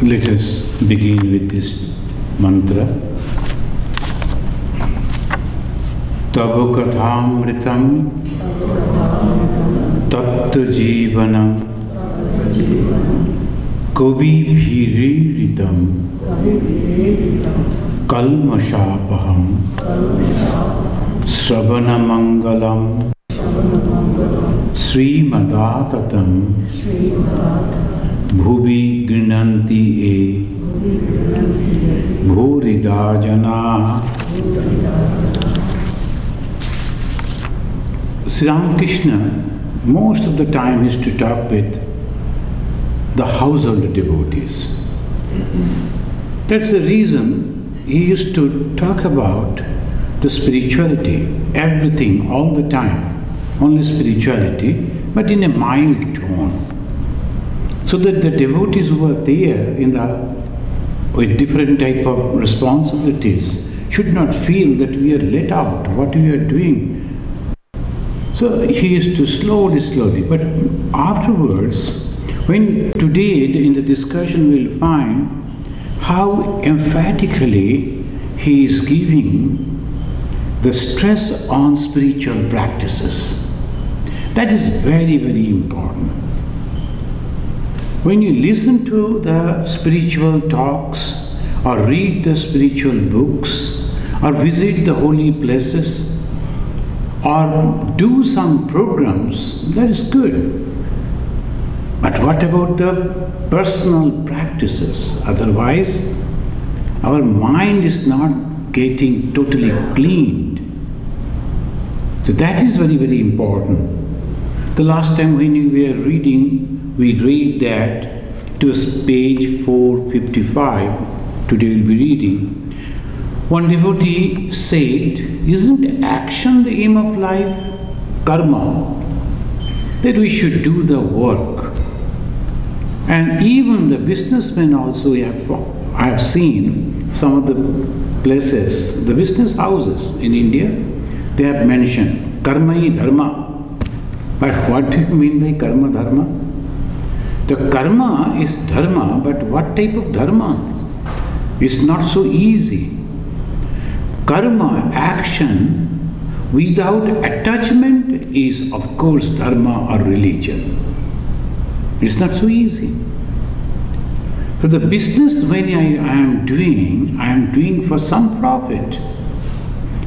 Let us begin with this mantra. Tavu kathamritam tattva jivanam kavi bhiriritam kalmashapaham sravana mangalam srimadatam bhuvi grinanti e bhurida jana. Sri Ramakrishna most of the time used to talk with the household devotees. That's the reason he used to talk about the spirituality, everything, all the time, only spirituality, but in a mild tone. So that the devotees who are there with different type of responsibilities should not feel that we are let out, what we are doing. So he used to slowly, but afterwards, when today in the discussion we'll find how emphatically he is giving the stress on spiritual practices. That is very, very important. When you listen to the spiritual talks or read the spiritual books or visit the holy places or do some programs, that is good. But what about the personal practices? Otherwise, our mind is not getting totally cleaned. So that is very, very important. The last time when we were reading, we read that to page 455, today we'll be reading. One devotee said, isn't action the aim of life? Karma. That we should do the work. And even the businessmen also, I have seen some of the places, the business houses in India, they have mentioned karma-i dharma. But what do you mean by karma dharma? The karma is dharma, but what type of dharma? It's not so easy. Karma, action, without attachment is of course dharma or religion. It's not so easy. So the business when I am doing for some profit.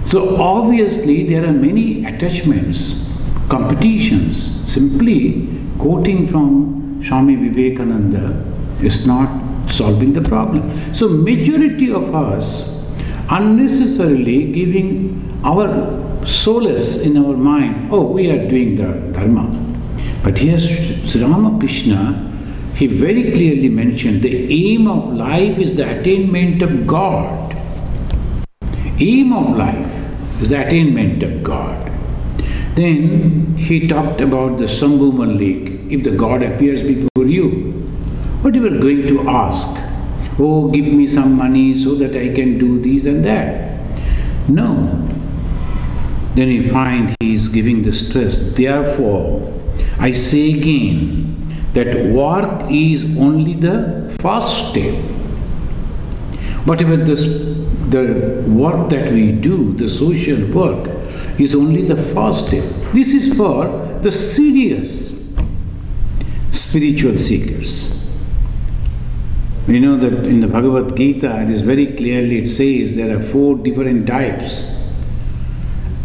So obviously there are many attachments, competitions. Simply quoting from Swami Vivekananda is not solving the problem. So majority of us unnecessarily giving our solace in our mind, oh, we are doing the dharma. But here Sri Ramakrishna, he very clearly mentioned the aim of life is the attainment of God. Aim of life is the attainment of God. Then he talked about the Shambhu Malik. If the God appears before you, what you are going to ask? Oh, give me some money so that I can do this and that. No. Then you find he is giving the stress. Therefore, I say again that work is only the first step. Whatever the work that we do, the social work, is only the first step. This is for the serious spiritual seekers. You know that in the Bhagavad Gita, it is very clearly, it says there are 4 different types.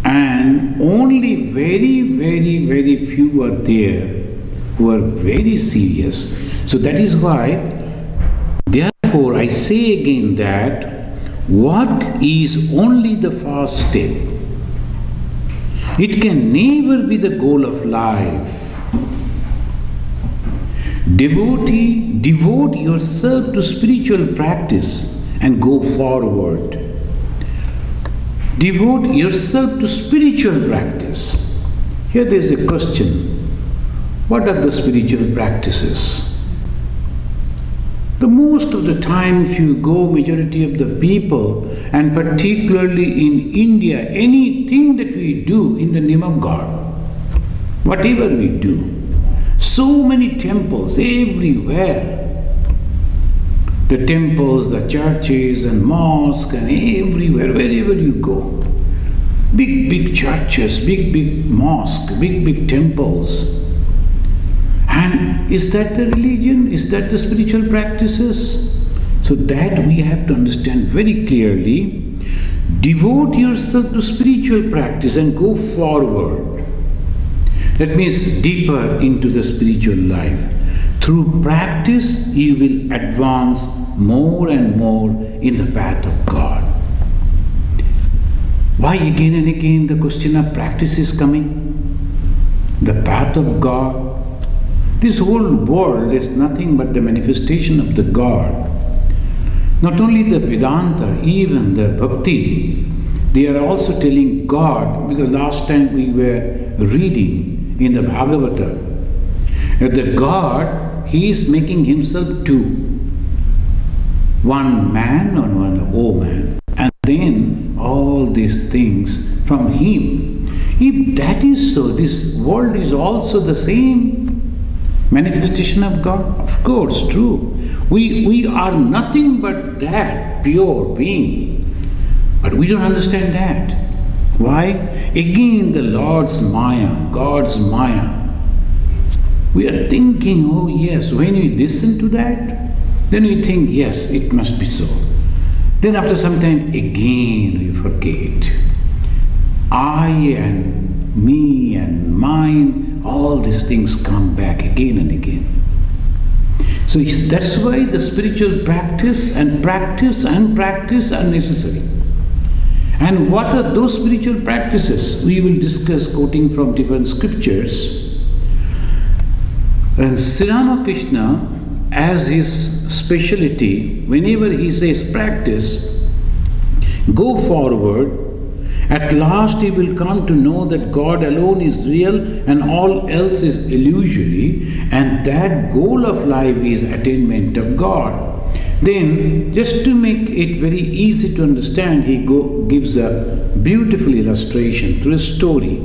And only very few are there who are very serious. So that is why, therefore, I say again that work is only the first step. It can never be the goal of life. Devote yourself to spiritual practice and go forward. Devote yourself to spiritual practice. Here there is a question. What are the spiritual practices? The most of the time, if you go, majority of the people, and particularly in India, anything that we do in the name of God, whatever we do, so many temples everywhere. The temples, the churches and mosques and everywhere, wherever you go. Big churches, big mosques, big temples. And is that the religion? Is that the spiritual practices? So that we have to understand very clearly. Devote yourself to spiritual practice and go forward. That means deeper into the spiritual life. Through practice, you will advance more and more in the path of God. Why again and again the question of practice is coming? The path of God. This whole world is nothing but the manifestation of the God. Not only the Vedanta, even the Bhakti, they are also telling God, because last time we were reading in the Bhagavata, that the God, He is making Himself two. One man and one woman, and then all these things from Him. If that is so, this world is also the same manifestation of God? Of course, true. We are nothing but that pure being. But we don't understand that. Why? Again the Lord's Maya, God's Maya. We are thinking, oh yes, when we listen to that, then we think, yes, it must be so. Then after some time, again we forget. I and me and mine, all these things come back again and again. So that's why the spiritual practice are necessary. And what are those spiritual practices? We will discuss quoting from different scriptures. And Sri Ramakrishna, as his speciality, whenever he says practice, go forward, at last he will come to know that God alone is real and all else is illusory, and that goal of life is attainment of God. Then, just to make it very easy to understand, he gives a beautiful illustration through a story.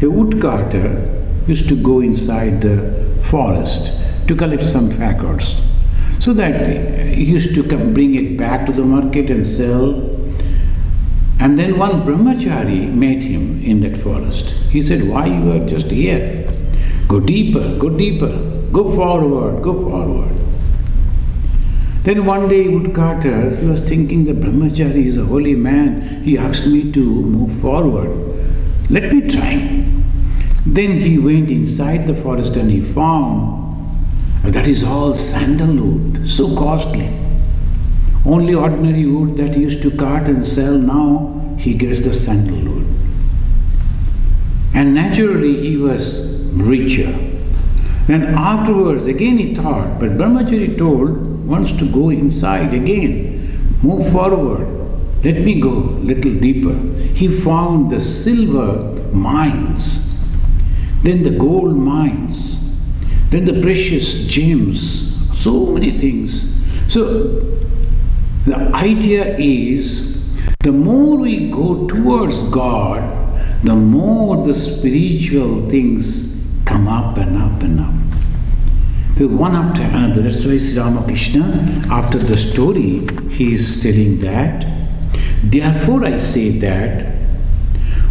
A woodcutter used to go inside the forest to collect some fagots, so that he used to bring it back to the market and sell. And then one brahmachari met him in that forest. He said, why you are just here? Go deeper, go forward, go forward. Then one day woodcutter, he was thinking the brahmachari is a holy man. He asked me to move forward. Let me try. Then he went inside the forest and he found that is all sandalwood, so costly. Only ordinary wood that he used to cut and sell, now he gets the sandalwood. And naturally he was richer. Then afterwards again he thought, but brahmachari wants to go inside again, move forward, let me go little deeper. He found the silver mines, then the gold mines, then the precious gems, so many things. So the idea is, the more we go towards God, the more the spiritual things come up and up and up. So one after another. That's why Sri Ramakrishna, after the story, he is telling that, therefore I say that,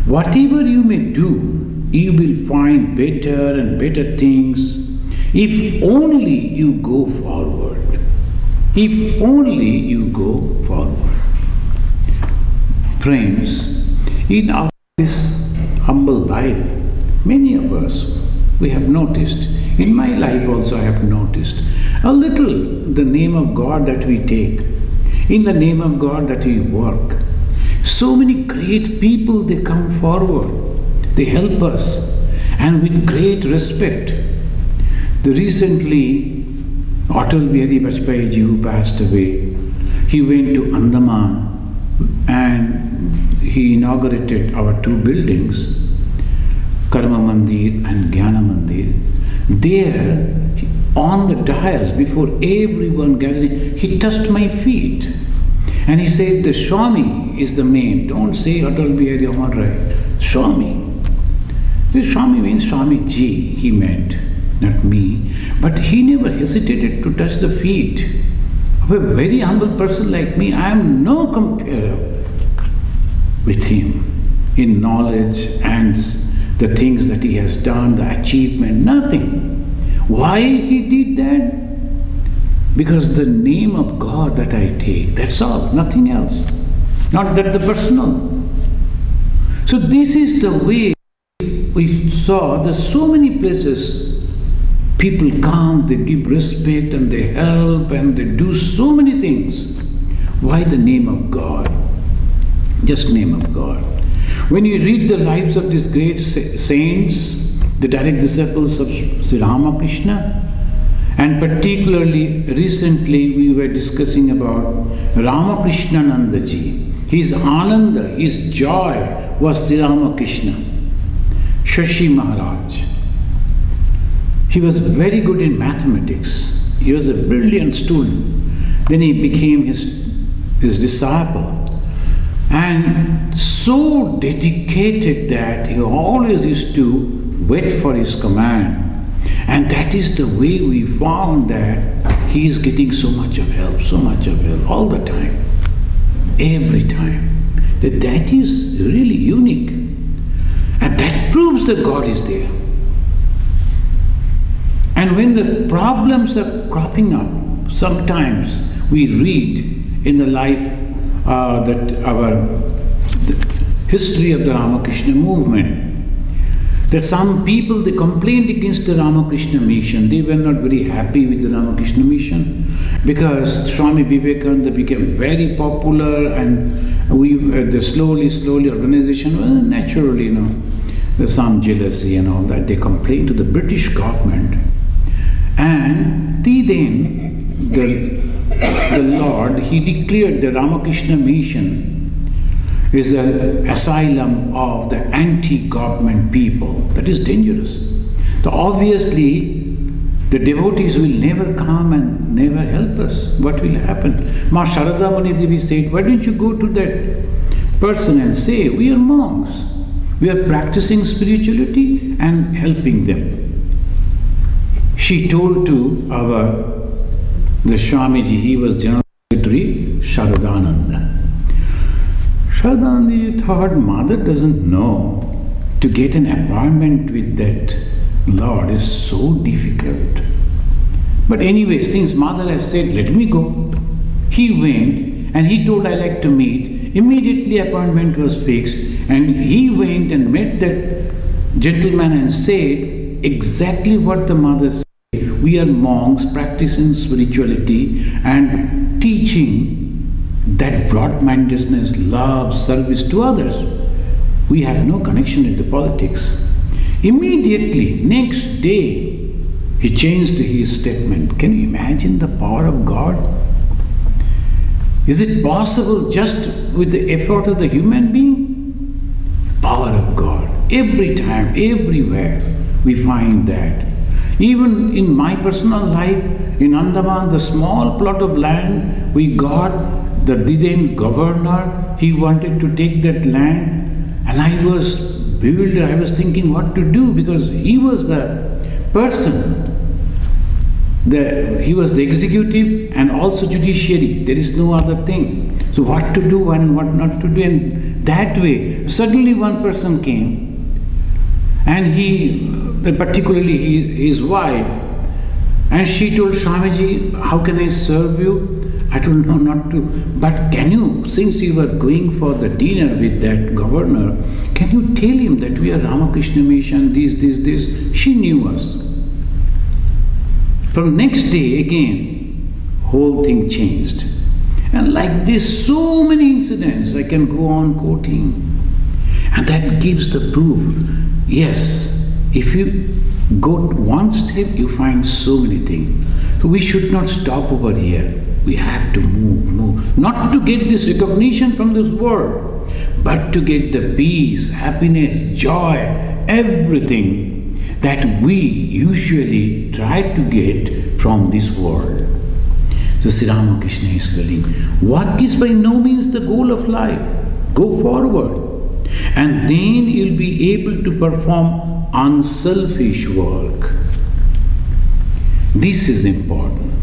whatever you may do, you will find better and better things if only you go forward. If only you go forward. Friends, in our this humble life, many of us, we have noticed, in my life also I have noticed, a little the name of God that we take, in the name of God that we work. So many great people, they come forward, they help us, and with great respect. Recently, Atal Bihari Vajpayee ji, who passed away, he went to Andaman and he inaugurated our two buildings, Karma Mandir and Jnana Mandir. There, on the dais, before everyone gathering, he touched my feet. And he said, the Swami is the main. Don't say Atal Bihari Amar Rai. Swami. The Swami means Swami Ji, he meant, not me. But he never hesitated to touch the feet of a very humble person like me, I am no compare with him in knowledge and the things that he has done, the achievement, nothing. Why he did that? Because the name of God that I take, that's all, nothing else. Not that the personal. So this is the way we saw that so many places people come, they give respect and they help and they do so many things. Why the name of God? Just name of God. When you read the lives of these great saints, the direct disciples of Sri Ramakrishna, and particularly recently we were discussing about Ramakrishna Nandaji. His Ananda, his joy was Sri Ramakrishna, Shashi Maharaj. He was very good in mathematics. He was a brilliant student. Then he became his disciple. And so dedicated that he always used to wait for his command. And that is the way we found that he is getting so much of help, all the time, every time. That is really unique. And that proves that God is there. And when the problems are cropping up, sometimes we read in the life the history of the Ramakrishna movement, that some people, they complained against the Ramakrishna mission. They were not very happy with the Ramakrishna mission because Swami Vivekananda became very popular, and the slowly organization, well, naturally, there's some jealousy and all that. They complained to the British government, and the Lord, he declared the Ramakrishna mission is an asylum of the anti-government people. That is dangerous. So obviously, the devotees will never come and never help us. What will happen? Ma Sharada Muni Devi said, why don't you go to that person and say, we are monks. We are practicing spirituality and helping them. She told to the Swamiji, he was General Secretary, Sharadananda. Sharadananda thought, mother doesn't know, to get an appointment with that Lord is so difficult. But anyway, since mother has said, let me go, he went and he told, I like to meet. Immediately appointment was fixed, and he went and met that gentleman and said exactly what the mother said. We are monks practicing spirituality and teaching that broad-mindedness, love, service to others. We have no connection with the politics. Immediately, next day, he changed his statement. Can you imagine the power of God? Is it possible just with the effort of the human being? Power of God. Every time, everywhere, we find that. Even in my personal life, in Andaman, the small plot of land we got, the then governor, he wanted to take that land, and I was bewildered. I was thinking what to do, because he was the person, he was the executive and also judiciary. There is no other thing. So what to do and what not to do, and that way, suddenly one person came, and particularly his wife, and she told Swamiji, how can I serve you? I told, no, not to, but can you, since you were going for the dinner with that governor, can you tell him that we are Ramakrishna mission, this. She knew us. From next day again, whole thing changed. And like this, so many incidents I can go on quoting. And that gives the proof. Yes, if you go one step, you find so many things. So we should not stop over here. We have to move. Not to get this recognition from this world, but to get the peace, happiness, joy, everything that we usually try to get from this world. So Sri Ramakrishna is telling, work is by no means the goal of life. Go forward, and then you'll be able to perform unselfish work. This is important.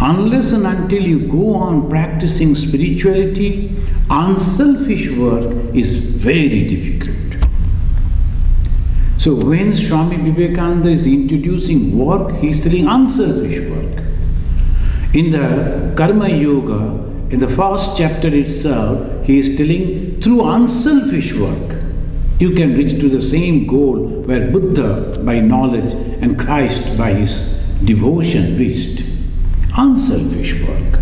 Unless and until you go on practicing spirituality, unselfish work is very difficult. So when Swami Vivekananda is introducing work, he is telling unselfish work. In the Karma Yoga, in the first chapter itself, he is telling through unselfish work, you can reach to the same goal where Buddha by knowledge and Christ by his devotion reached. Unselfish work.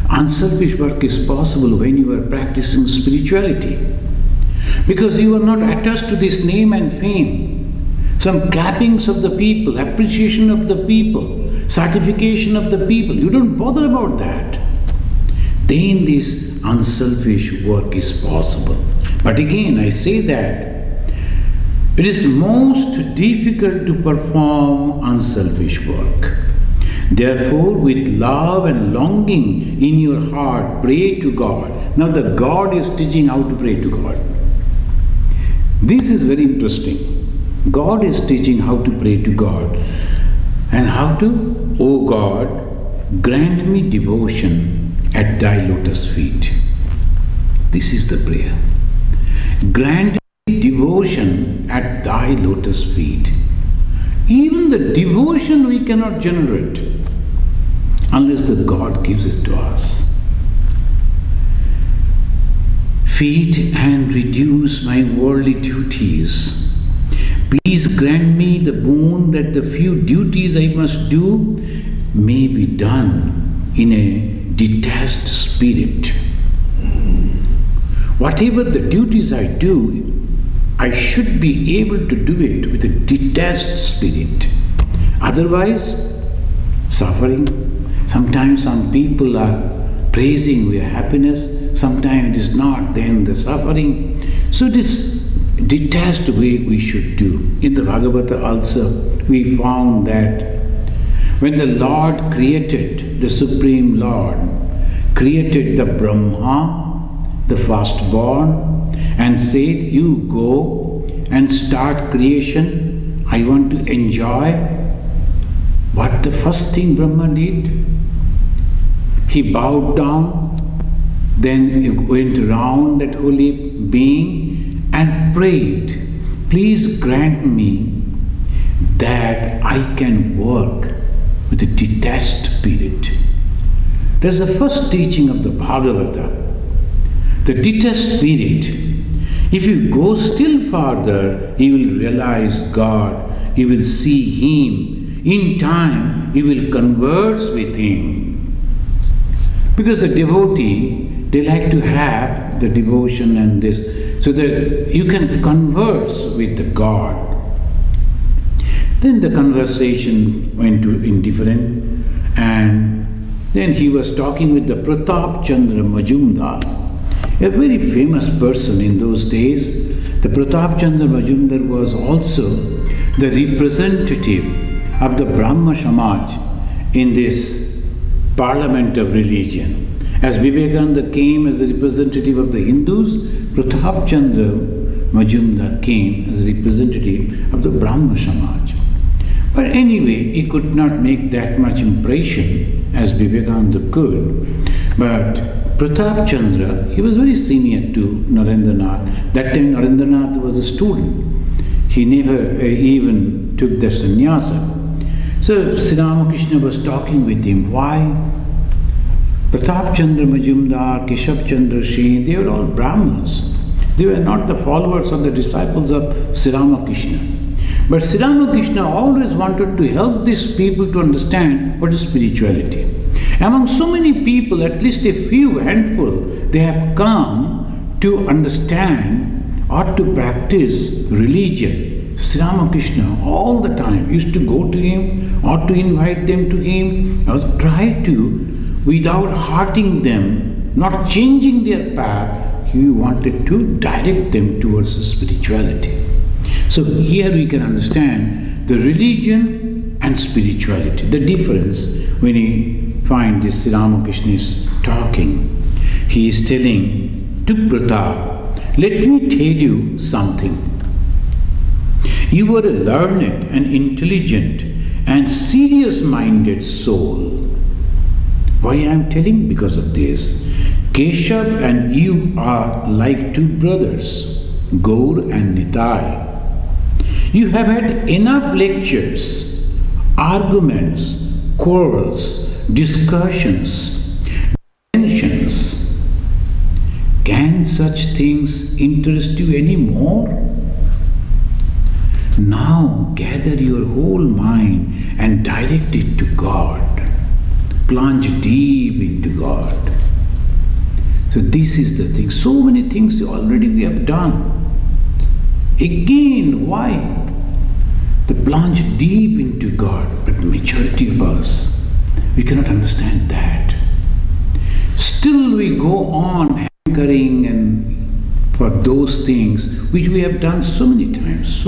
Unselfish work is possible when you are practicing spirituality. Because you are not attached to this name and fame. Some clappings of the people, appreciation of the people, certification of the people. You don't bother about that. Then this unselfish work is possible. But again, I say that it is most difficult to perform unselfish work. Therefore, with love and longing in your heart, pray to God. Now the God is teaching how to pray to God. This is very interesting. God is teaching how to pray to God. And how to? O God, grant me devotion at thy lotus feet. This is the prayer. Grant me devotion at thy lotus feet. Even the devotion we cannot generate unless the God gives it to us. Feet and reduce my worldly duties. Please grant me the boon that the few duties I must do may be done in a detached spirit. Whatever the duties I do, I should be able to do it with a detached spirit. Otherwise, suffering. Sometimes some people are praising their happiness, sometimes it is not, then the suffering. So this detached way we should do. In the Bhagavata also, we found that when the Lord created, the Supreme Lord, created the Brahma, the firstborn, and said, you go and start creation, I want to enjoy. What the first thing Brahma did? He bowed down, then he went around that holy being and prayed, please grant me that I can work with a detached spirit. That's the first teaching of the Bhagavata. The detached spirit. If you go still farther, you will realize God, you will see Him. In time, you will converse with Him. Because the devotee, they like to have the devotion and this, so that you can converse with the God. Then the conversation went to indifferent, and then he was talking with the Pratap Chandra Majumdar, a very famous person in those days. The Pratap Chandra Majumdar was also the representative of the Brahma Samaj in this parliament of religion. As Vivekananda came as a representative of the Hindus, Pratap Chandra Majumdar came as a representative of the Brahma Samaj. But anyway, he could not make that much impression as Vivekananda could. But Pratap Chandra, he was very senior to Narendranath. That time Narendranath was a student. He never even took the sannyasa. So Sri Ramakrishna was talking with him. Why? Pratap Chandra Majumdar, Keshav Chandra Sen, they were all Brahmanas. They were not the followers or the disciples of Sri Ramakrishna. But Sri Ramakrishna always wanted to help these people to understand what is spirituality. Among so many people, at least a few handful, they have come to understand or to practice religion. Sri Ramakrishna all the time used to go to him or to invite them to him or try to, without hurting them, not changing their path, he wanted to direct them towards spirituality. So here we can understand the religion and spirituality, the difference when we find this Sri Ramakrishna is talking. He is telling to Pratap, let me tell you something. You are a learned and intelligent and serious-minded soul. Why I am telling? Because of this. Keshav and you are like two brothers, Gaur and Nitai. You have had enough lectures, arguments, quarrels, discussions, tensions. Can such things interest you anymore? Now gather your whole mind and direct it to God. Plunge deep into God. So this is the thing. So many things already we have done. Again, why? The plunge deep into God. But majority of us, we cannot understand that. Still we go on hankering and for those things which we have done so many times.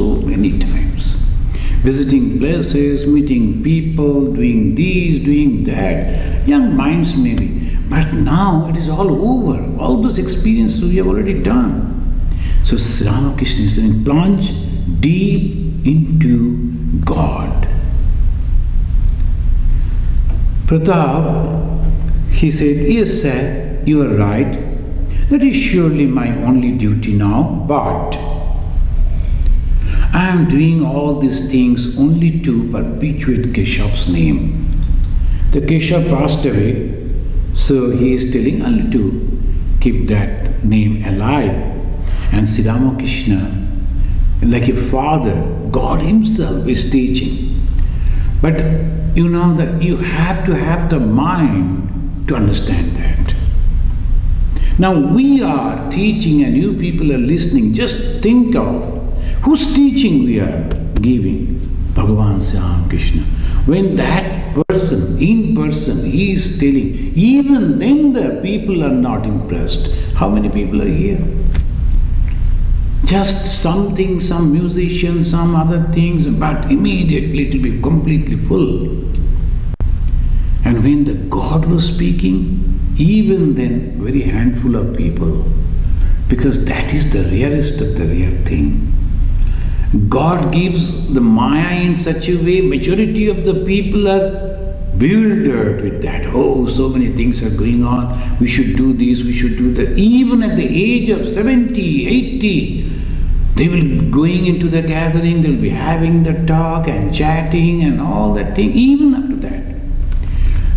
Visiting places, meeting people, doing this, doing that. Young minds maybe. But now it is all over. All those experiences we have already done. So Ramakrishna is saying, plunge deep into God. Pratap, he said, yes sir, you are right. That is surely my only duty now, but I am doing all these things only to perpetuate Keshav's name. The Keshav passed away, so he is telling only to keep that name alive. And Sri Ramakrishna, like a father, God himself is teaching. But you know that you have to have the mind to understand that. Now we are teaching and you people are listening. Just think of whose teaching we are giving. Bhagavan Sri Ramakrishna. When that person, in person, he is telling, even then the people are not impressed. How many people are here? Just something, some musician, some other things, but immediately it will be completely full. And when the God was speaking, even then very handful of people, because that is the rarest of the rare thing. God gives the Maya in such a way, majority of the people are bewildered with that. Oh, so many things are going on, we should do this, we should do that. Even at the age of 70, 80, they will be going into the gathering, they'll be having the talk and chatting and all that thing, even up to that.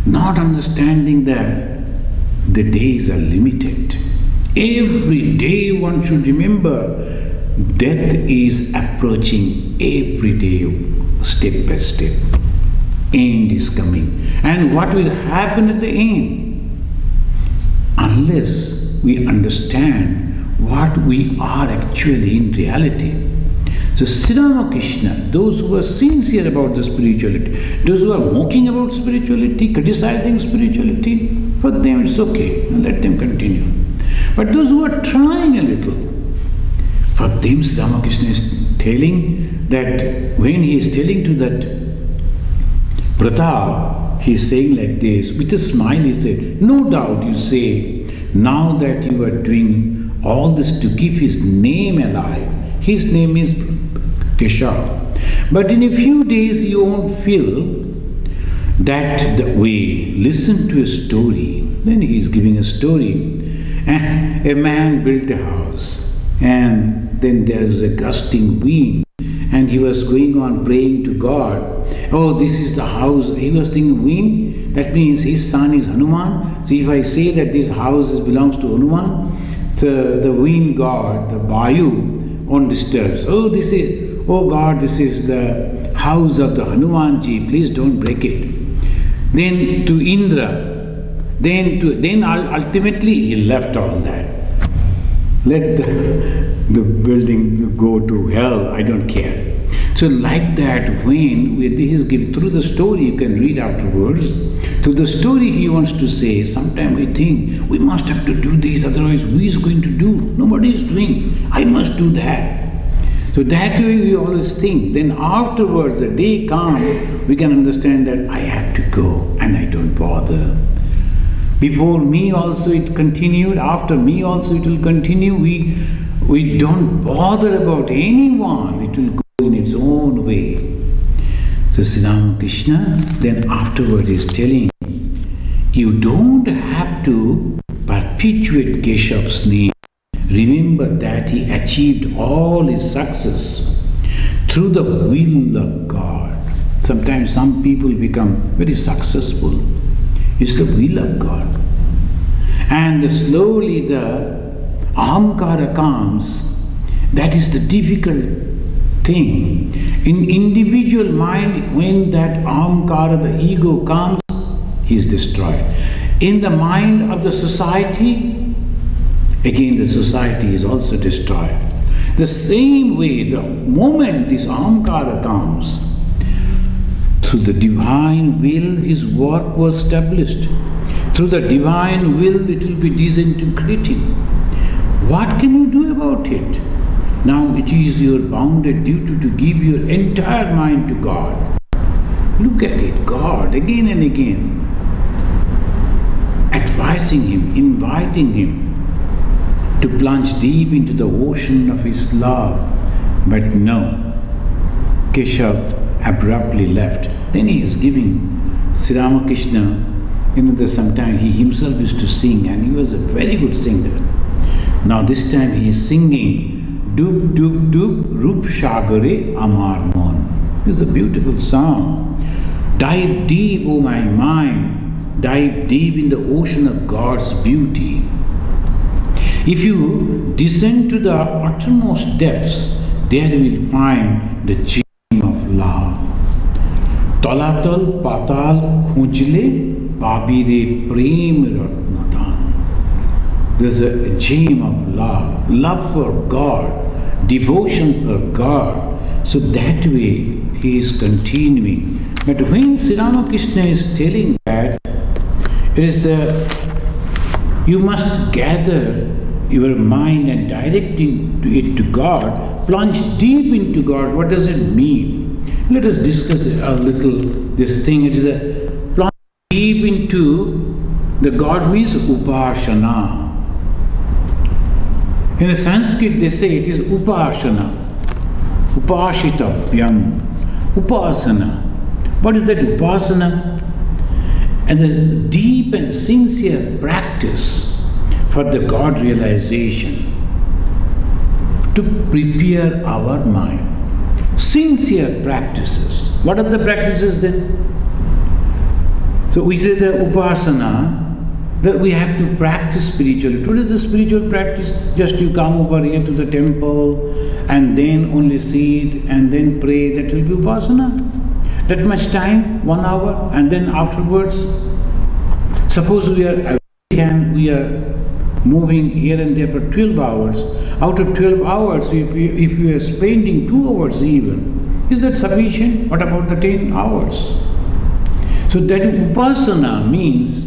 Not understanding that the days are limited. Every day one should remember death is approaching every day, step by step. End is coming. And what will happen at the end? Unless we understand what we are actually in reality. So Sri Ramakrishna, those who are sincere about the spirituality, those who are mocking about spirituality, criticizing spirituality, for them it's okay, let them continue. But those who are trying a little, for them Sri Ramakrishna is telling that, when he is telling to that Pratap, he is saying like this, with a smile he said, no doubt you say, now that you are doing all this to keep his name alive. His name is Keshav. But in a few days you won't feel that the way. Listen to a story. Then he is giving a story. A man built a house, and then there was a gusting wind, and he was going on praying to God. Oh, this is the house. He was thinking wind, that means his son is Hanuman. So if I say that this house belongs to Hanuman, the wind god, the Vayu, won't disturb. Oh, oh God, this is the house of the Hanumanji, please don't break it. Then to Indra, then ultimately he left all that. Let the building go to hell, I don't care. So like that, when he is given through the story, you can read afterwards, through the story he wants to say, sometimes we think, we must have to do this, otherwise who is going to do? Nobody is doing, I must do that. So that way we always think. Then afterwards, the day comes, we can understand that I have to go and I don't bother. Before me also it continued, after me also it will continue. We don't bother about anyone, it will go in its own way. So Sri Ramakrishna then afterwards is telling, You don't have to perpetuate Keshav's name. Remember that he achieved all his success through the will of God. Sometimes some people become very successful. It's the will of God. And slowly the ahamkara comes. That is the difficult thing. In individual mind, when that ahamkara, the ego comes, he is destroyed. In the mind of the society, again the society is also destroyed. The same way, the moment this ahamkara comes, through the divine will his work was established. Through the divine will it will be disintegrating. What can you do about it? Now it is your bounded duty to give your entire mind to God. Look at it, God, again and again. Advising him, inviting him to plunge deep into the ocean of his love. But no, Keshav abruptly left. Then he is giving Sri Ramakrishna, sometimes he himself used to sing and he was a very good singer. Now this time he is singing Dub Dub Dub Rup Shagare Amar Mon. This is a beautiful song. Dive deep, O my mind, dive deep in the ocean of God's beauty. If you descend to the uttermost depths, there you will find the gem of love. Talatal patal khujle babire prem ratnadan. There's a gem of love, love for God, devotion for God. So that way he is continuing. But when Sri Ramakrishna is telling that, it is you must gather your mind and direct it to God, plunge deep into God. What does it mean? Let us discuss a little this thing. It is a plunge deep into the God means upasana. In the Sanskrit they say it is upasana, upashitavyam, upasana. What is that upasana? And the deep and sincere practice for the God realization to prepare our mind. Sincere practices. What are the practices then? So we say the upasana, that we have to practice spiritually. What is the spiritual practice? Just you come over here to the temple and then only sit and then pray. That will be upasana. That much time, 1 hour, and then afterwards, suppose we are moving here and there for 12 hours. Out of 12 hours, if we are spending 2 hours even, is that sufficient? What about the 10 hours? So that upasana means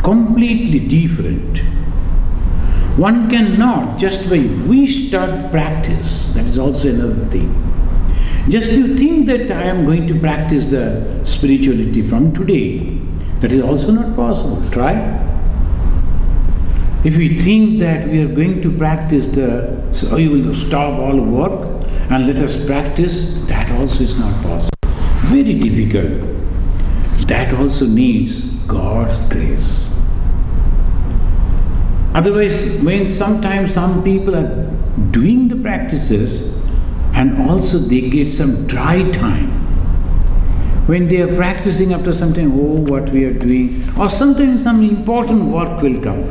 completely different. One cannot just by wish start practice. That is also another thing. Just you think that I am going to practice the spirituality from today. That is also not possible. Try. If we think that we are going to practice so you will stop all work and let us practice, that also is not possible. Very difficult. That also needs God's grace. Otherwise, when sometimes some people are doing the practices and also they get some dry time, when they are practicing after some time, oh, what we are doing, or sometimes some important work will come.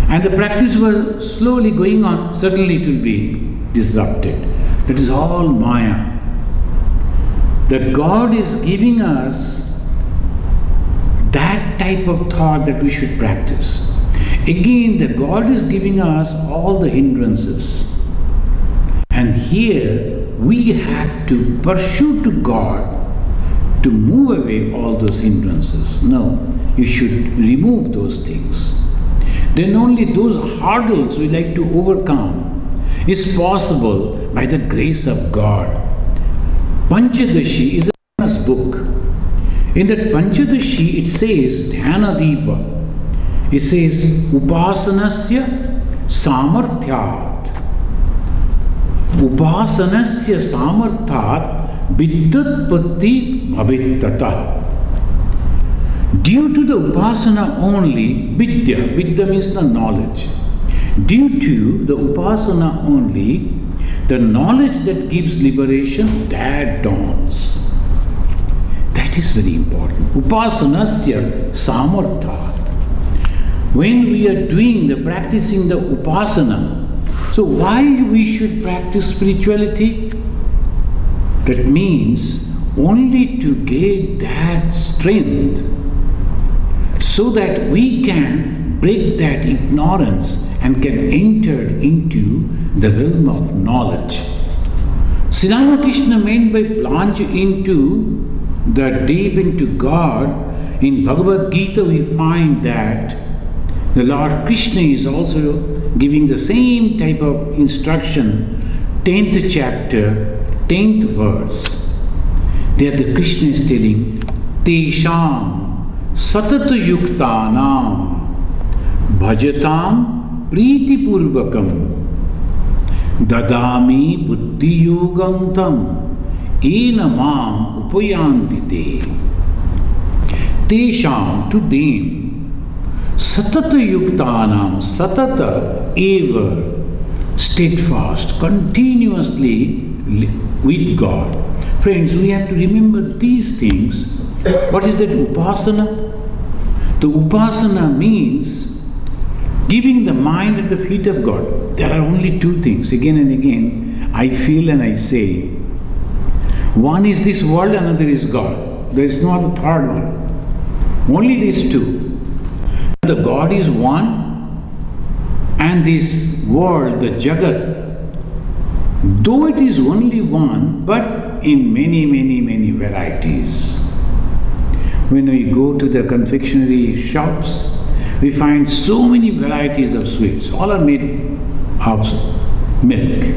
And the practice was slowly going on, suddenly it will be disrupted. That is all Maya. That God is giving us that type of thought that we should practice. Again, the God is giving us all the hindrances. And here we have to pursue to God to move away all those hindrances. No, you should remove those things. Then only those hurdles we like to overcome is possible by the grace of God. Panchadashi is a famous book. In that Panchadashi it says, Dhyana Deepa. It says, Upasanasya Samarthyat. Upasanasya Samarthyat Vidyutpatti Bhavittata. Due to the upasana only, vidya means the knowledge. Due to the upasana only, the knowledge that gives liberation, that dawns. That is very important. Upasanasya samarthat. When we are doing practicing the upasana, so why we should practice spirituality? That means only to get that strength so that we can break that ignorance and can enter into the realm of knowledge. Sri Ramakrishna meant by plunge into the deep into God. In Bhagavad Gita we find that the Lord Krishna is also giving the same type of instruction, 10th chapter, 10th verse. There the Krishna is telling, Tesham satata yuktanam bhajatam priti purvakam dadami buddhi yogantam ena mam upayanti te. Tesham, to them, satata yuktanam, satata, ever, steadfast, continuously with God. Friends, we have to remember these things. What is that upasana? The upasana means giving the mind at the feet of God. There are only two things. Again and again, I feel and I say, one is this world, another is God. There is no other third one. Only these two. The God is one, and this world, the Jagat, though it is only one, but in many varieties. When we go to the confectionery shops, we find so many varieties of sweets. All are made of milk.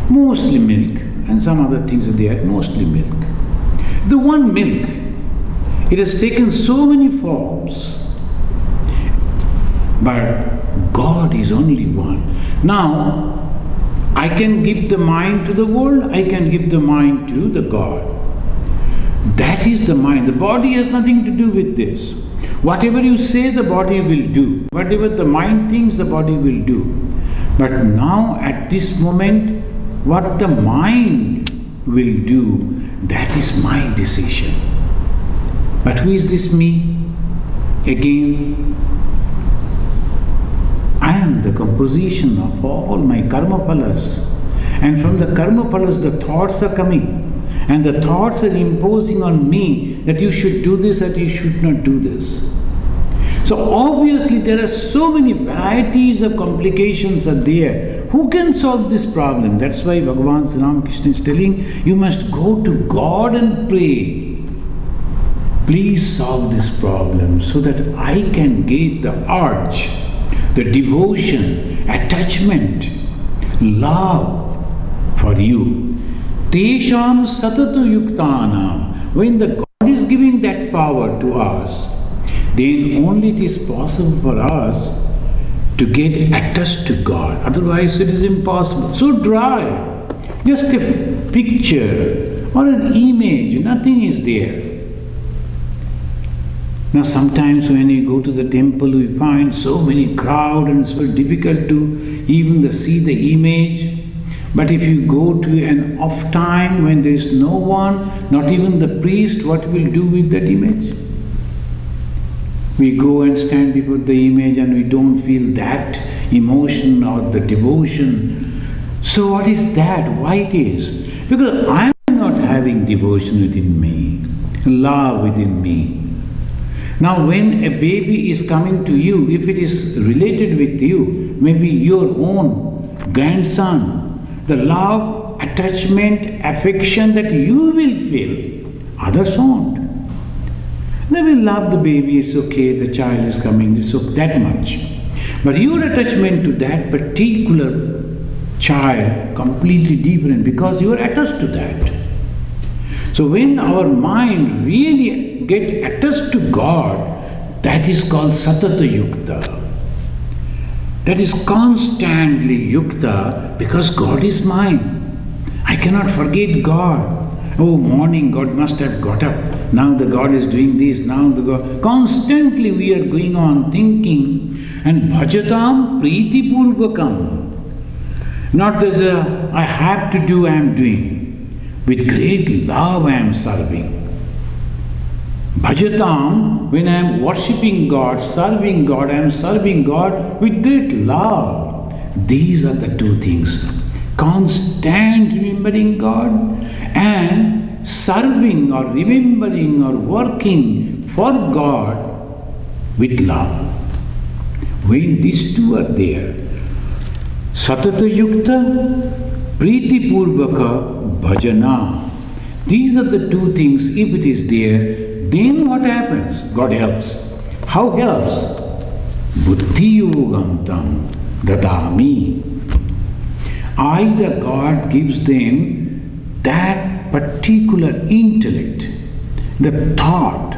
Mostly milk, and some other things are there, mostly milk. The one milk, it has taken so many forms, but God is only one. Now, I can give the mind to the world, I can give the mind to the God. That is the mind. The body has nothing to do with this. Whatever you say, the body will do. Whatever the mind thinks, the body will do. But now, at this moment, what the mind will do, that is my decision. But who is this me? Again, I am the composition of all my karma phalas. And from the karma phalas, the thoughts are coming. And the thoughts are imposing on me that you should do this, that you should not do this. So obviously there are so many varieties of complications are there. Who can solve this problem? That's why Bhagavan Sri Ramakrishna is telling, you must go to God and pray. Please solve this problem so that I can get the urge, the devotion, attachment, love for you. Tesham satatu yuktanam. When the God is giving that power to us, then only it is possible for us to get attached to God. Otherwise it is impossible. So dry. Just a picture or an image, nothing is there. Now sometimes when you go to the temple, we find so many crowd and it's very difficult to even see the image. But if you go to an off time when there is no one, not even the priest, what will do with that image? We go and stand before the image and we don't feel that emotion or the devotion. So what is that? Why it is? Because I am not having devotion within me, love within me. Now when a baby is coming to you, if it is related with you, maybe your own grandson, the love, attachment, affection that you will feel, others won't. They will love the baby, it's okay, the child is coming, it's okay, that much. But your attachment to that particular child, completely different because you are attached to that. So when our mind really get attached to God, that is called satata yukta. That is constantly yukta because God is mine. I cannot forget God. Oh, morning God must have got up. Now the God is doing this, now the God. Constantly we are going on thinking and bhajatam priti purvakam. Not as I have to do, I am doing. With great love I am serving. Bhajatam, when I am worshipping God, serving God, I am serving God with great love. These are the two things. Constant remembering God and serving or remembering or working for God with love. When these two are there, Satata Yukta, Priti Purvaka, Bhajana. These are the two things. If it is there, then what happens? God helps. How helps? Buddhi yogam tam dadami. I, the God, gives them that particular intellect, the thought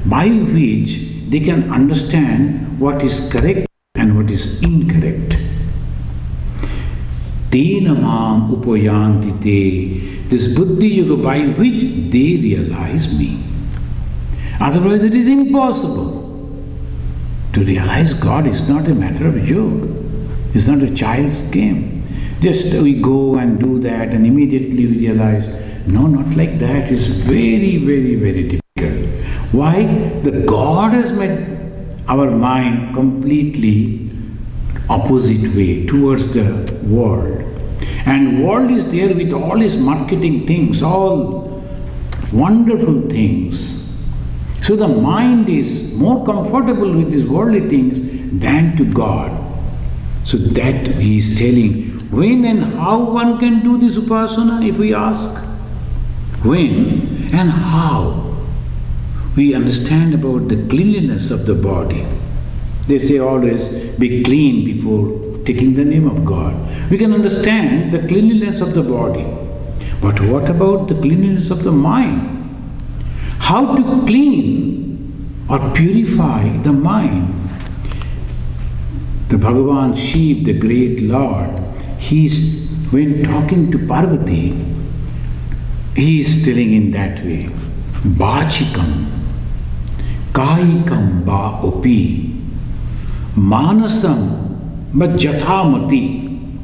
by which they can understand what is correct and what is incorrect. Tena mam upayanti te. This buddhi yoga by which they realize me. Otherwise it is impossible. To realize God is not a matter of joke. It's not a child's game. Just we go and do that and immediately we realize, no, not like that. It's very, very, very difficult. Why? The God has made our mind completely opposite way towards the world. And world is there with all its marketing things, all wonderful things. So the mind is more comfortable with these worldly things than to God. So that he is telling, when and how one can do this upasana, if we ask. When and how? We understand about the cleanliness of the body. They say always, be clean before taking the name of God. We can understand the cleanliness of the body. But what about the cleanliness of the mind? How to clean or purify the mind? The Bhagavan Shiv, the great Lord, when talking to Parvati, he is telling in that way, Bachikam, Kaikam ba opi, Manasam Majjathamati,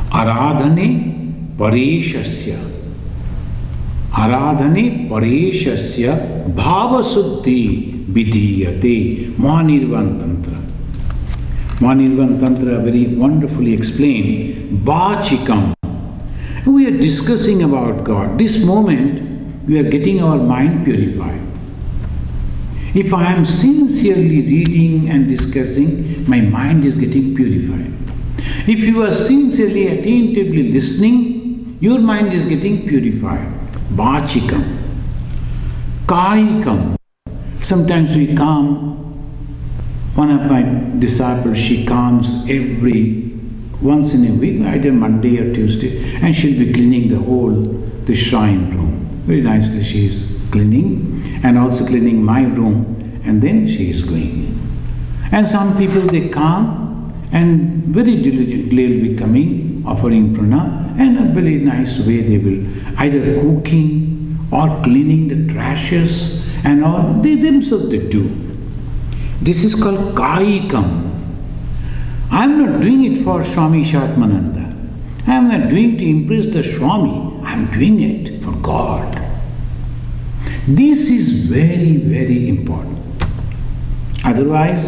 Aradhane Pareshasya, Aradhane Pareshasya Bhavasuddhi Vidhiyate, Mahanirvan Tantra. Mahanirvan Tantra very wonderfully explained, Bachikam. We are discussing about God. This moment, we are getting our mind purified. If I am sincerely reading and discussing, my mind is getting purified. If you are sincerely, attentively listening, your mind is getting purified. Bachikam. Kaikam. Sometimes we calm. One of my disciples, she calms once in a week, either Monday or Tuesday, and she'll be cleaning the shrine room. Very nicely she is cleaning, and also cleaning my room, and then she is going. And some people, they come and very diligently will be coming, offering prana, and a very nice way they will either cooking or cleaning the trashes and all, they themselves they do. This is called Kaikam. I am not doing it for Swami Ishatmananda. I am not doing to impress the Swami. I am doing it for God. This is very, very important. Otherwise,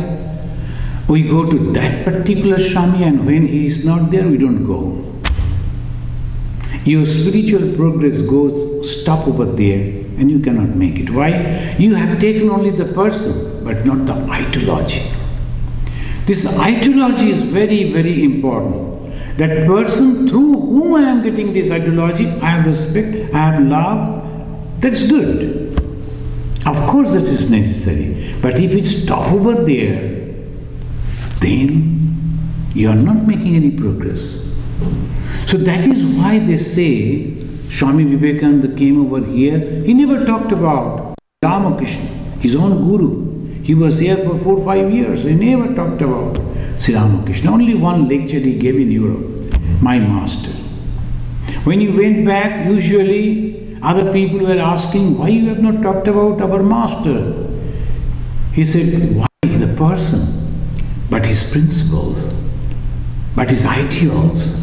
we go to that particular Swami and when he is not there, we don't go. Your spiritual progress goes stop over there and you cannot make it. Why? You have taken only the person, but not the ideology. This ideology is very, very important. That person through whom I am getting this ideology, I have respect, I have love, that's good. Of course that is necessary. But if it stops over there, then you are not making any progress. So that is why they say, Swami Vivekananda came over here, he never talked about Ramakrishna, his own guru. He was here for 4 or 5 years, he never talked about Sri Ramakrishna. Only one lecture he gave in Europe, my master. When he went back, usually Other people were asking, why you have not talked about our master? He said, why the person? But his principles, but his ideologies,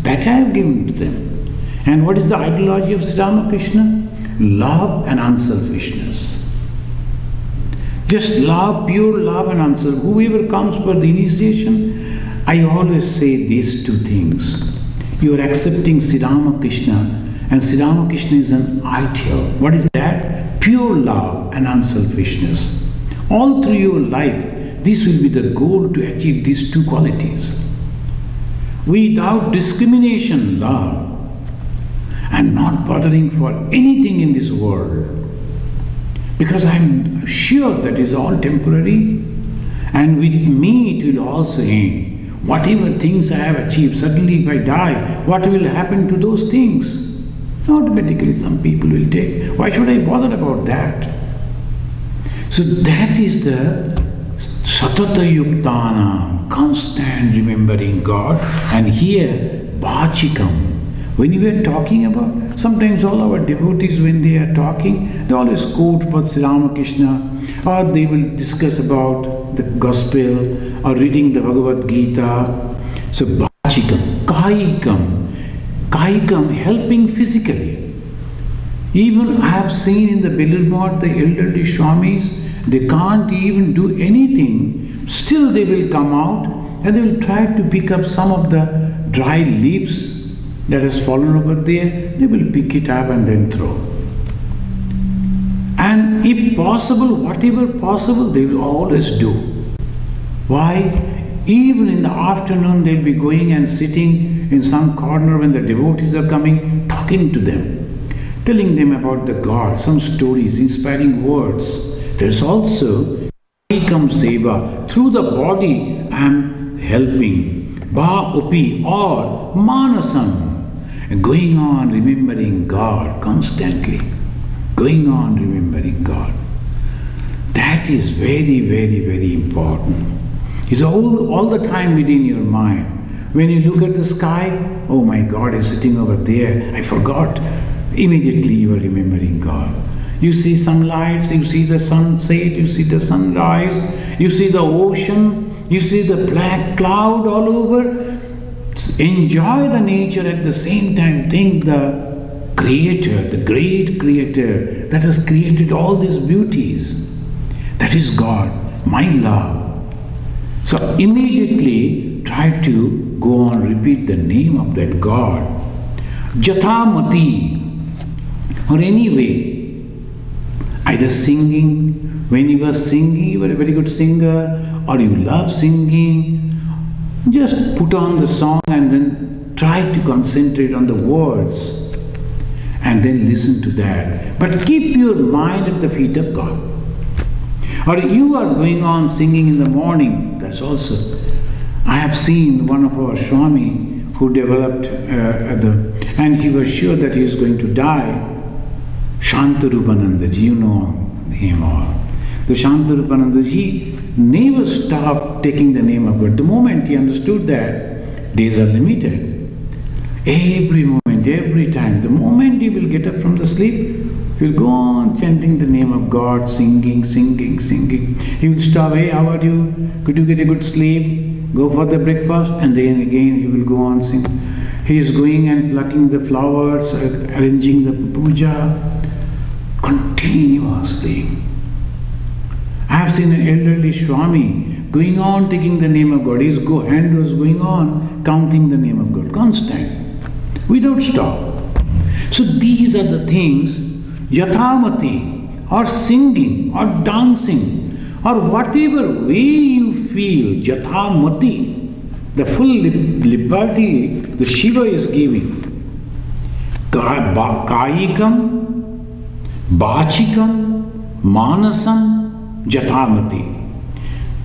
that I have given to them. And what is the ideology of Sri Ramakrishna? Love and unselfishness. Just love, pure love and unselfishness. Whoever comes for the initiation, I always say these two things. You are accepting Sri Ramakrishna, and Sri Ramakrishna is an ideal. What is that? Pure love and unselfishness. All through your life, this will be the goal to achieve these two qualities. Without discrimination, love, and not bothering for anything in this world. Because I am sure that is all temporary, and with me it will also end. Whatever things I have achieved, suddenly if I die, what will happen to those things? Automatically some people will take. Why should I bother about that? So that is the Satata Yuktana, constant remembering God. And here, Bhachikam. When we are talking about, sometimes all our devotees, when they are talking, they always quote for Sri Ramakrishna, or they will discuss about the gospel, or reading the Bhagavad Gita. So Bhachikam, Kaikam. Kaikam, helping physically. Even I have seen in the Bilirmod, the elderly Swamis, they can't even do anything. Still they will come out and they will try to pick up some of the dry leaves that has fallen over there. They will pick it up and then throw. And if possible, whatever possible, they will always do. Why? Even in the afternoon, they'll be going and sitting in some corner when the devotees are coming, talking to them, telling them about the God, some stories, inspiring words. There's also Kaikam Seva. Through the body, I am helping. Ba Upi or Manasam. Going on remembering God constantly. Going on remembering God. That is very, very, very important. It's all the time within your mind. When you look at the sky, oh my God is sitting over there, I forgot. Immediately you are remembering God. You see sunlights, you see the sunset, you see the sunrise, you see the ocean, you see the black cloud all over. Enjoy the nature at the same time. Think the Creator, the great Creator that has created all these beauties. That is God, my love. So immediately try to go on, repeat the name of that God. Jathamati, or anyway, either singing, when you are singing, you are a very good singer, or you love singing, just put on the song and then try to concentrate on the words and then listen to that. But keep your mind at the feet of God. Or you are going on singing in the morning, that's also. I have seen one of our Swami who developed and he was sure that he is going to die. Shantarupanandaji, you know him all. The Shantarupanandaji never stopped taking the name of God. The moment he understood that days are limited, every moment, every time, the moment he will get up from the sleep, he will go on chanting the name of God, singing, singing, singing. He will stop, hey, how are you? Could you get a good sleep? Go for the breakfast, and then again he will go on singing. He is going and plucking the flowers, arranging the puja, continuously. I have seen an elderly Swami going on taking the name of God. His hand was going on counting the name of God, constant, without stop. So these are the things, Yathamati, or singing, or dancing, or whatever way you feel, Yathamati, the full liberty the Shiva is giving. Kayikam, Bachikam, Manasam, Jathamati.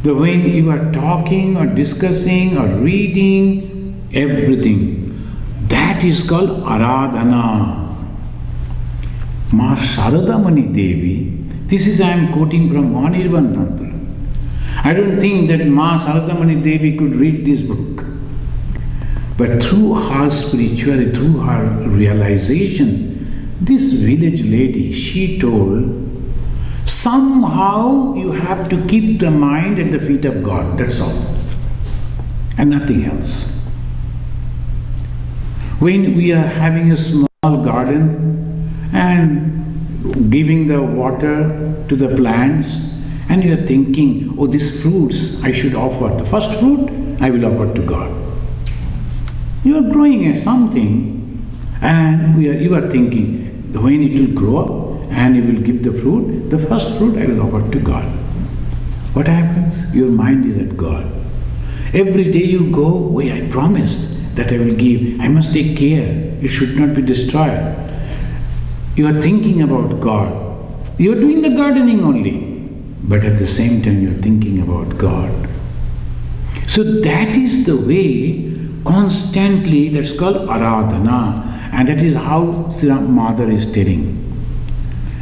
When you are talking or discussing or reading, everything, that is called Aradhana. Ma Sharadamani Devi, this is I am quoting from Manirvan Tantra. I don't think that Ma Sharadamani Devi could read this book. But through her spirituality, through her realization this village lady, she told, somehow you have to keep the mind at the feet of God, that's all, and nothing else. When we are having a small garden and giving the water to the plants, and you are thinking, oh, these fruits I should offer. The first fruit I will offer to God. You are growing something, and you are thinking, when it will grow up and it will give the fruit, the first fruit I will offer to God. What happens? Your mind is at God. Every day you go, oh, I promised that I will give. I must take care. It should not be destroyed. You are thinking about God. You are doing the gardening only. But at the same time you are thinking about God. So that is the way constantly, that's called aradhana. And that is how Sri Mother is telling.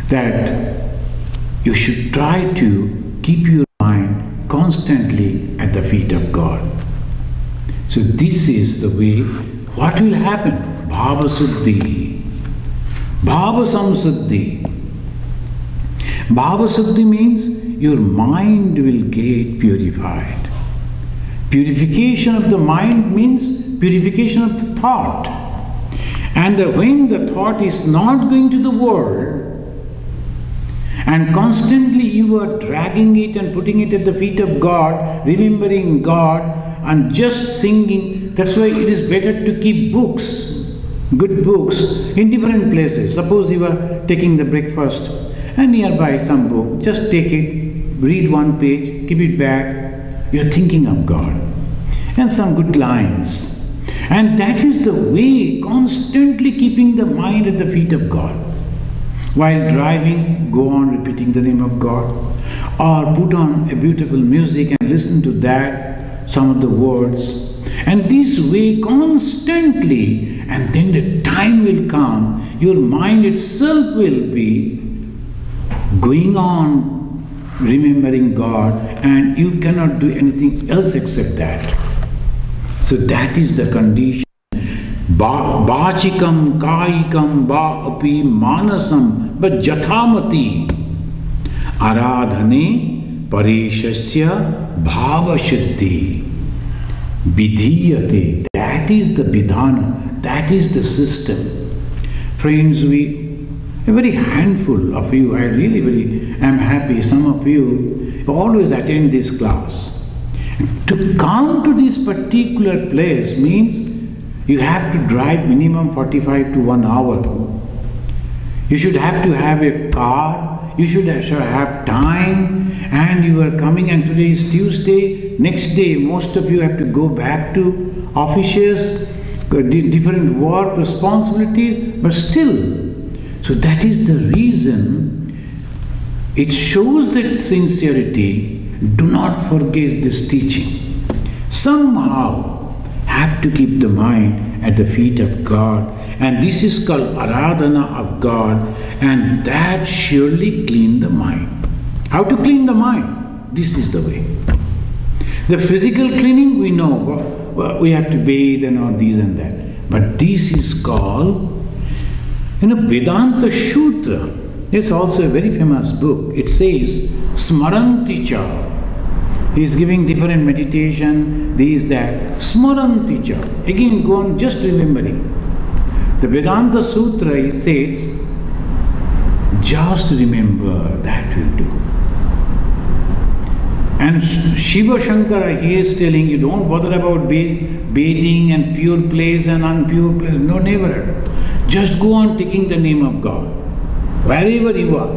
That you should try to keep your mind constantly at the feet of God. So this is the way. What will happen? Bhava Suddhi. Bhava Samsuddhi. Bhava Suddhi means your mind will get purified. Purification of the mind means purification of the thought. And when the thought is not going to the world, and constantly you are dragging it and putting it at the feet of God, remembering God and just singing, that's why it is better to keep books, good books, in different places. Suppose you are taking the breakfast and nearby some book, just take it, read one page, keep it back, you are thinking of God. And some good lines. And that is the way, constantly keeping the mind at the feet of God. While driving, go on repeating the name of God. Or put on a beautiful music and listen to that, some of the words. And this way constantly, and then the time will come, your mind itself will be going on remembering God, and you cannot do anything else except that. So that is the condition. Bachikam, kaikam, baapi, manasam, but jathamati. Aradhane pareshasya bhava shuddhi. Vidhiyate. That is the vidhana. That is the system. Friends, a very handful of you, I really very am happy, some of you always attend this class. To come to this particular place means you have to drive minimum 45 to 1 hour. You should have to have a car, you should have time, and you are coming, and today is Tuesday, next day most of you have to go back to offices, different work responsibilities, but still. So that is the reason it shows that sincerity. Do not forget this teaching. Somehow have to keep the mind at the feet of God, and this is called aradhana of God, and that surely clean the mind. How to clean the mind? This is the way. The physical cleaning we know, we have to bathe and all these and that, but this is called Vedanta Sutra. It's also a very famous book. It says, Smaranticha. He is giving different meditation, this, that. Smaranticha. Again, go on just remembering. The Vedanta Sutra, it says, just remember, that will do. And Shiva Shankara, he is telling you, don't bother about bathing and pure place and impure place. No, never. Just go on taking the name of God, wherever you are.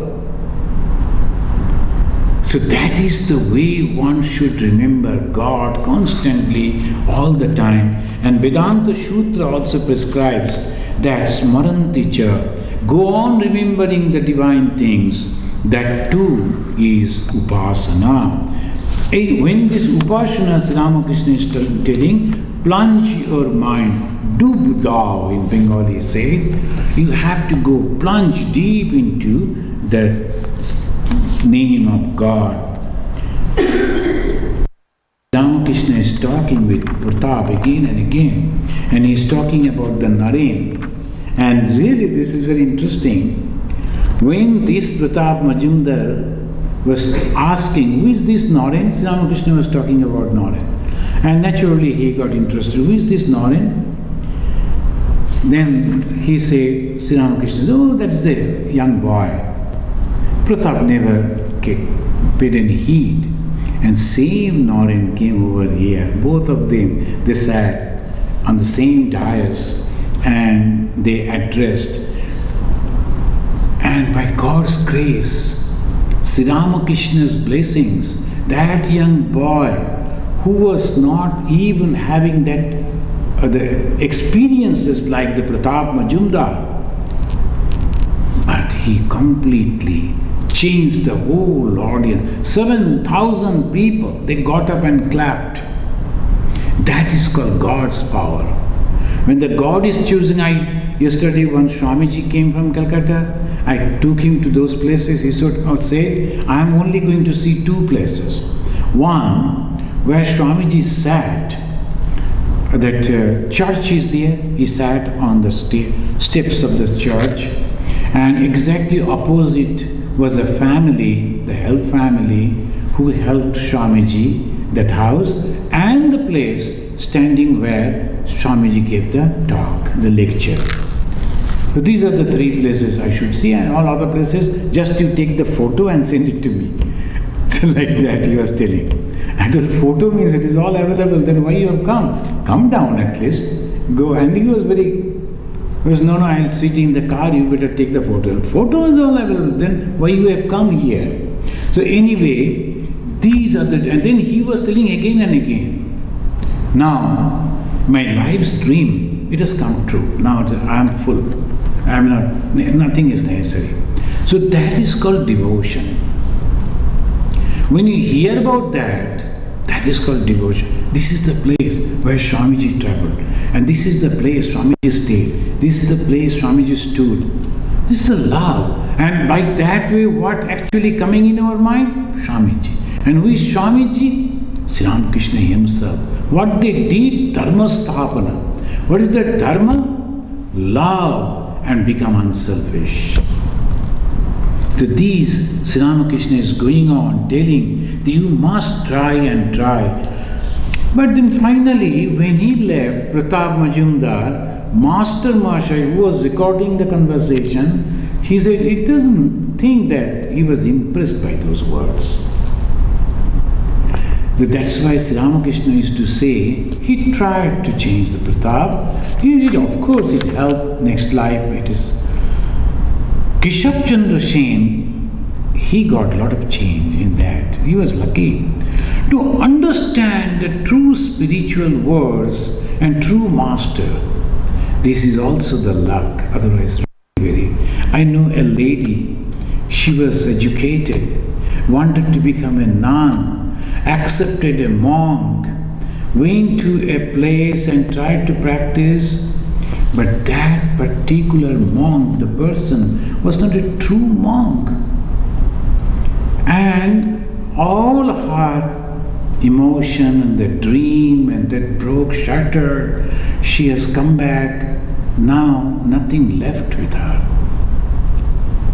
So that is the way one should remember God constantly, all the time. And Vedanta Sutra also prescribes that Smaranticha, go on remembering the divine things. That too is Upasana. When this Upasana, Ramakrishna is telling, plunge your mind. Dub dao in Bengali say, you have to go plunge deep into the name of God. Ramakrishna is talking with Pratap again and again, and he is talking about the Naren, And really, this is very interesting. When this Pratap Majumdar was asking, who is this Naren? Sri Ramakrishna was talking about Naren. And naturally, he got interested. Who is this Naren? Then he said, Sri Ramakrishna said, oh, that is a young boy. Pratap never paid any heed. And same Naren came over here. Both of them, they sat on the same dais and they addressed. And by God's grace, Sri Ramakrishna's blessings, that young boy who was not even having that the experiences like the Pratap Majumdar, but he completely changed the whole audience. 7,000 people, they got up and clapped. That is called God's power. When the God is choosing, yesterday when Swamiji came from Calcutta, I took him to those places. He said, I am only going to see two places. One, where Swamiji sat, that church is there, he sat on the steps of the church, and exactly opposite was a family, the help family, who helped Swamiji, that house, and the place standing where Swamiji gave the talk, the lecture. So these are the three places I should see, and all other places, just you take the photo and send it to me. So like that he was telling. And the photo means it is all available, then why you have come? Come down at least. Go. And he was no, I'll sit in the car, you better take the photo. Photo is all available, then why you have come here? So anyway, these are the, and then he was telling again and again, now my life's dream, it has come true. Now I am full. I am not, nothing is necessary. So that is called devotion. When you hear about that, that is called devotion. This is the place where Swamiji traveled. And this is the place Swamiji stayed. This is the place Swamiji stood. This is the love. And by that way, what actually coming in our mind? Swamiji. And who is Swamiji? Sri Ramakrishna himself. What they did? Dharma sthapana. What is that dharma? Love and become unselfish. So these, Sri Ramakrishna is going on telling that you must try and try. But then finally, when he left, Pratap Majumdar, Master Mahashaya, who was recording the conversation, he said it doesn't think that he was impressed by those words. That's why Sri Ramakrishna used to say, he tried to change the Pratap. He did, of course, it helped. Next life, it is Keshab Chandra Sen, he got a lot of change in that. He was lucky to understand the true spiritual words and true master. This is also the luck, otherwise very. I know a lady, she was educated, wanted to become a nun, accepted a monk, went to a place and tried to practice. But that particular monk, the person, was not a true monk. And all her emotion and the dream and that broke, shattered, she has come back. Now nothing left with her.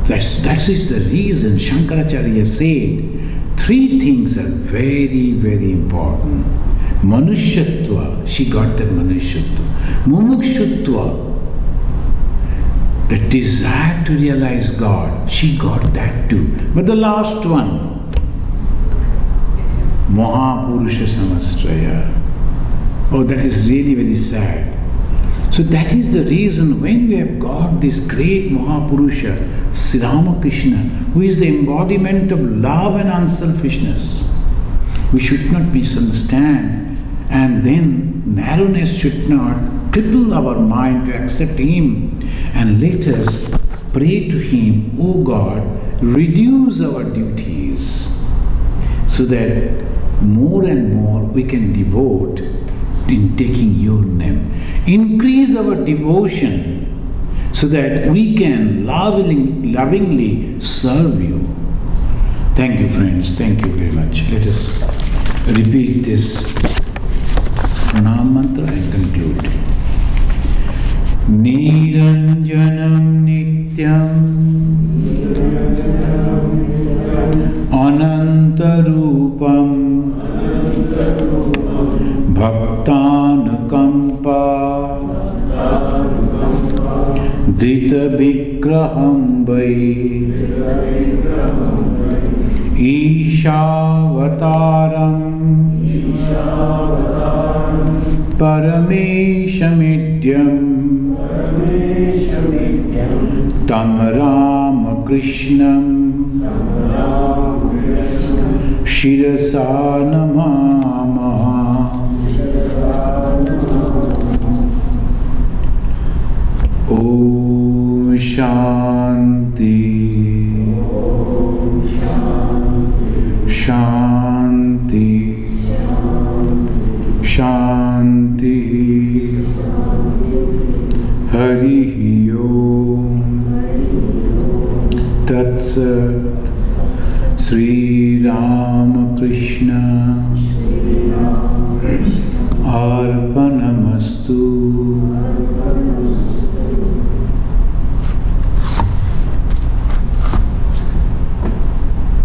That is the reason Shankaracharya said, three things are very, very important. Manushyatva, she got that Manushyatva. Mumukshutva, the desire to realize God, she got that too. But the last one, Mahapurusha Samastraya. Oh, that is really very sad. So that is the reason when we have got this great Mahapurusha, Sri Ramakrishna, who is the embodiment of love and unselfishness, we should not misunderstand. And then narrowness should not cripple our mind to accept Him. And let us pray to Him, O God, reduce our duties so that more and more we can devote in taking Your name. Increase our devotion so that we can lovingly serve You. Thank you, friends. Thank you very much. Let us repeat this Pranam mantra and conclude. Niranjana Dhrita Vigraham Vai Ishavataram Parameshamidyam Tam Ramakrishnam Shirasa Namamaha. Om Shanti Shanti Shanti Hari Om Tat Sat. Sri Ramakrishna